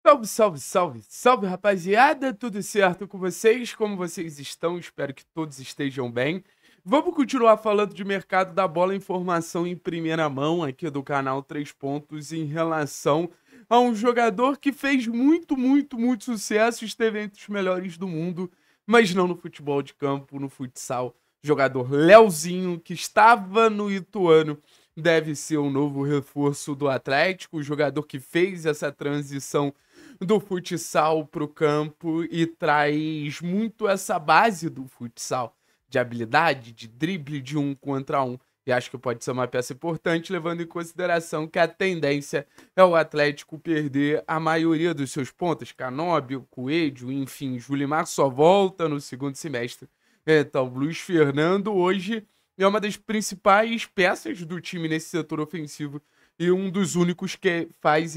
Salve, salve, salve, salve, rapaziada! Tudo certo com vocês? Como vocês estão? Espero que todos estejam bem. Vamos continuar falando de mercado da bola, informação em primeira mão aqui do canal 3 Pontos em relação a um jogador que fez muito sucesso, esteve entre os melhores do mundo, mas não no futebol de campo, no futsal. Jogador Leozinho, que estava no Ituano, deve ser o novo reforço do Atlético, o jogador que fez essa transição do futsal para o campo e traz muito essa base do futsal, de habilidade, de drible de 1 contra 1. E acho que pode ser uma peça importante, levando em consideração que a tendência é o Atlético perder a maioria dos seus pontos. Canóbio, Coelho, enfim, Julimar só volta no segundo semestre. Então, Luiz Fernando hoje é uma das principais peças do time nesse setor ofensivo e um dos únicos que faz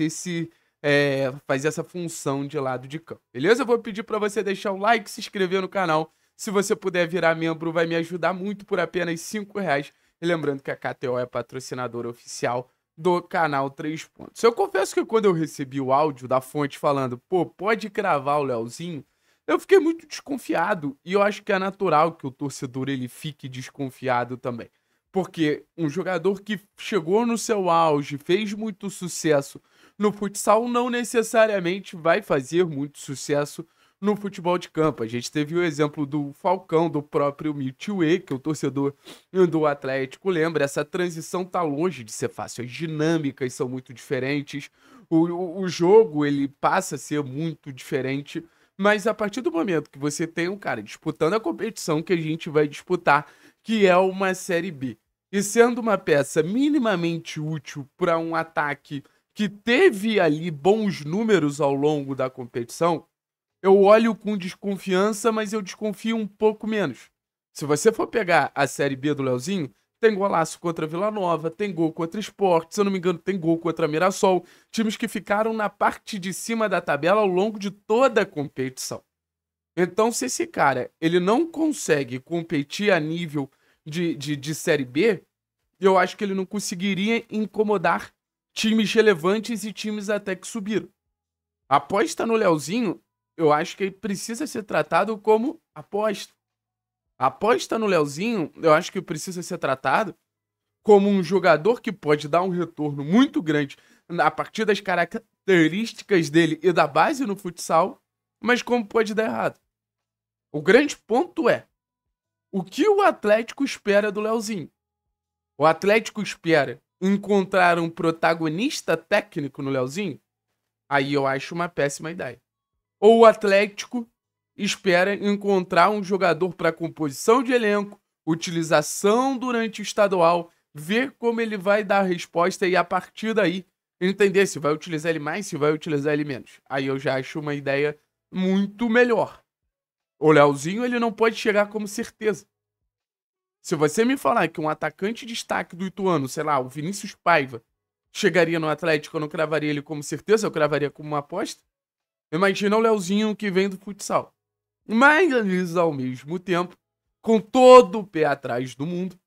essa função de lado de campo. Beleza? Eu vou pedir para você deixar o like, se inscrever no canal. Se você puder virar membro, vai me ajudar muito por apenas R$5. E lembrando que a KTO é patrocinadora oficial do canal 3 Pontos. Eu confesso que quando eu recebi o áudio da fonte falando, pô, pode cravar o Leozinho, eu fiquei muito desconfiado. E eu acho que é natural que o torcedor ele fique desconfiado também. Porque um jogador que chegou no seu auge, fez muito sucesso no futsal, não necessariamente vai fazer muito sucesso no futebol de campo. A gente teve o exemplo do Falcão, do próprio Mitchue, que o torcedor do Atlético lembra. Essa transição tá longe de ser fácil, as dinâmicas são muito diferentes, o jogo ele passa a ser muito diferente, mas a partir do momento que você tem um cara disputando a competição que a gente vai disputar, que é uma Série B, e sendo uma peça minimamente útil para um ataque que teve ali bons números ao longo da competição, eu olho com desconfiança, mas eu desconfio um pouco menos. Se você for pegar a Série B do Leozinho, tem golaço contra Vila Nova, tem gol contra Sport, se eu não me engano tem gol contra Mirassol, times que ficaram na parte de cima da tabela ao longo de toda a competição. Então, se esse cara ele não consegue competir a nível de Série B, eu acho que ele não conseguiria incomodar times relevantes e times até que subiram. A aposta no Leozinho, eu acho que ele precisa ser tratado como aposta. A aposta no Leozinho, eu acho que precisa ser tratado como um jogador que pode dar um retorno muito grande a partir das características dele e da base no futsal, mas como pode dar errado. O grande ponto é o que o Atlético espera do Leozinho. O Atlético espera encontrar um protagonista técnico no Leozinho? Aí eu acho uma péssima ideia. Ou o Atlético espera encontrar um jogador para composição de elenco, utilização durante o estadual, ver como ele vai dar a resposta e a partir daí entender se vai utilizar ele mais, se vai utilizar ele menos. Aí eu já acho uma ideia muito melhor. O Leozinho ele não pode chegar como certeza. Se você me falar que um atacante de destaque do Ituano, sei lá, o Vinícius Paiva, chegaria no Atlético, eu não cravaria ele como certeza, eu cravaria como uma aposta. Imagina o Leozinho que vem do futsal. Mas, ao mesmo tempo, com todo o pé atrás do mundo,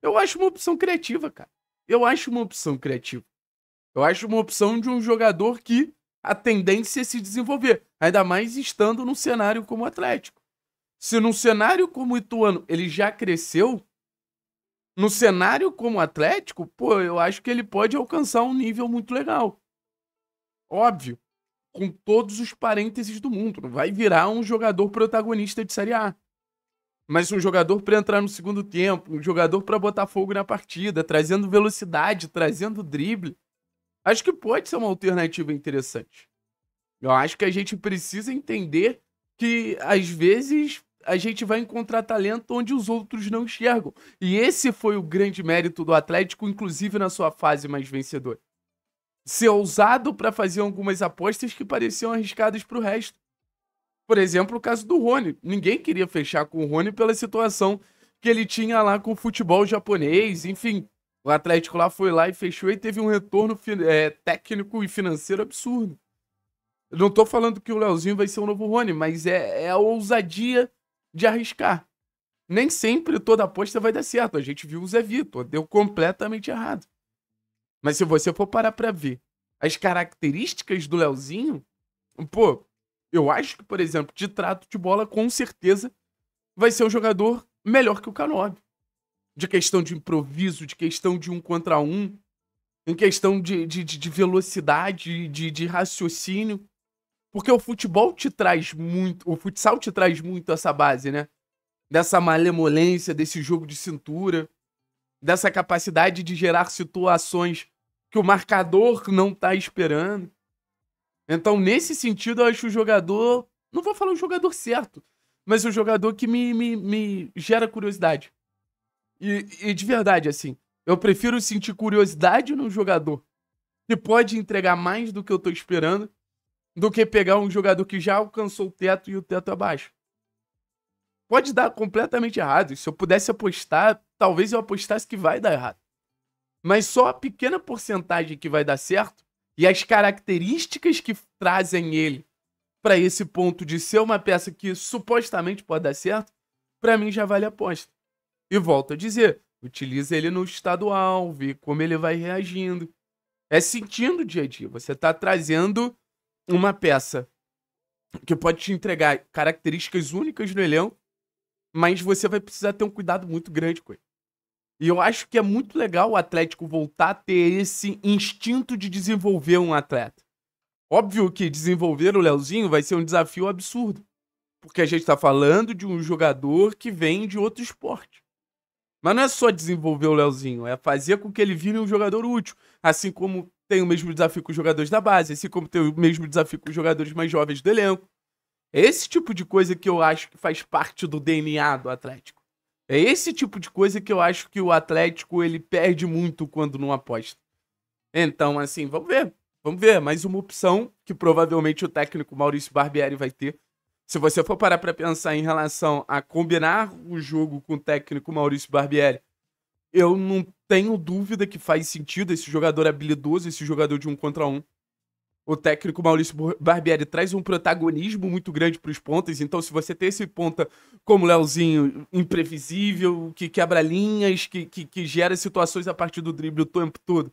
eu acho uma opção criativa, cara. Eu acho uma opção criativa. Eu acho uma opção de um jogador que a tendência é se desenvolver, ainda mais estando num cenário como o Atlético. Se num cenário como o Ituano ele já cresceu, no cenário como o Atlético, pô, eu acho que ele pode alcançar um nível muito legal. Óbvio, com todos os parênteses do mundo. Não vai virar um jogador protagonista de Série A. Mas um jogador para entrar no segundo tempo, um jogador para botar fogo na partida, trazendo velocidade, trazendo drible. Acho que pode ser uma alternativa interessante. Eu acho que a gente precisa entender que, às vezes, a gente vai encontrar talento onde os outros não enxergam. E esse foi o grande mérito do Atlético, inclusive na sua fase mais vencedora. Ser ousado para fazer algumas apostas que pareciam arriscadas para o resto. Por exemplo, o caso do Rony. Ninguém queria fechar com o Rony pela situação que ele tinha lá com o futebol japonês. Enfim, o Atlético lá foi lá e fechou e teve um retorno técnico e financeiro absurdo. Eu não tô falando que o Leozinho vai ser o novo Rony, mas é a ousadia de arriscar. Nem sempre toda aposta vai dar certo. A gente viu o Zé Vitor, deu completamente errado. Mas se você for parar pra ver as características do Leozinho, Pô, eu acho que, por exemplo, de trato de bola, com certeza vai ser um jogador melhor que o K9. De questão de improviso, de questão de um contra um, em questão de velocidade, de raciocínio. Porque o futebol te traz muito, o futsal te traz muito essa base, né? Dessa malemolência, desse jogo de cintura, dessa capacidade de gerar situações que o marcador não tá esperando. Então, nesse sentido, eu acho o jogador, não vou falar o jogador certo, mas o jogador que me gera curiosidade. E de verdade, assim, eu prefiro sentir curiosidade no jogador que pode entregar mais do que eu tô esperando, do que pegar um jogador que já alcançou o teto e o teto abaixo. Pode dar completamente errado. Se eu pudesse apostar, talvez eu apostasse que vai dar errado. Mas só a pequena porcentagem que vai dar certo e as características que trazem ele para esse ponto de ser uma peça que supostamente pode dar certo, para mim já vale a aposta. E volto a dizer, utiliza ele no estadual, vê como ele vai reagindo. É sentindo o dia a dia. Você tá trazendo uma peça que pode te entregar características únicas no elenco, mas você vai precisar ter um cuidado muito grande com ele. E eu acho que é muito legal o Atlético voltar a ter esse instinto de desenvolver um atleta. Óbvio que desenvolver o Leozinho vai ser um desafio absurdo, porque a gente tá falando de um jogador que vem de outro esporte. Mas não é só desenvolver o Leozinho, é fazer com que ele vire um jogador útil. Assim como tem o mesmo desafio com os jogadores da base, assim como tem o mesmo desafio com os jogadores mais jovens do elenco. É esse tipo de coisa que eu acho que faz parte do DNA do Atlético. É esse tipo de coisa que eu acho que o Atlético ele perde muito quando não aposta. Então, assim, vamos ver. Vamos ver. Mais uma opção que provavelmente o técnico Maurício Barbieri vai ter. Se você for parar para pensar em relação a combinar o jogo com o técnico Maurício Barbieri, eu não tenho dúvida que faz sentido esse jogador habilidoso, esse jogador de 1 contra 1. O técnico Maurício Barbieri traz um protagonismo muito grande para os pontas, então se você tem esse ponta como o Leozinho, imprevisível, que quebra linhas, que gera situações a partir do drible o tempo todo,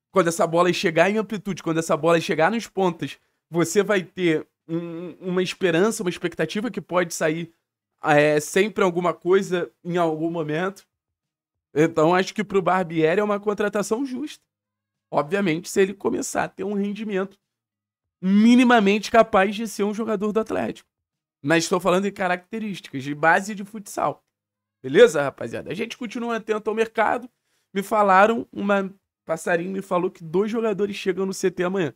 quando essa bola chegar em amplitude, quando essa bola chegar nos pontas, você vai ter uma esperança, uma expectativa que pode sair sempre alguma coisa em algum momento. Então acho que pro Barbieri é uma contratação justa. Obviamente, se ele começar a ter um rendimento minimamente capaz de ser um jogador do Atlético. Mas estou falando de características, de base de futsal. Beleza, rapaziada? A gente continua atento ao mercado. Me falaram, uma passarinho me falou que 2 jogadores chegam no CT amanhã.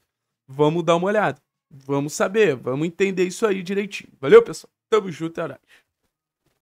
Vamos dar uma olhada. Vamos saber, vamos entender isso aí direitinho. Valeu, pessoal? Tamo junto, é nóis.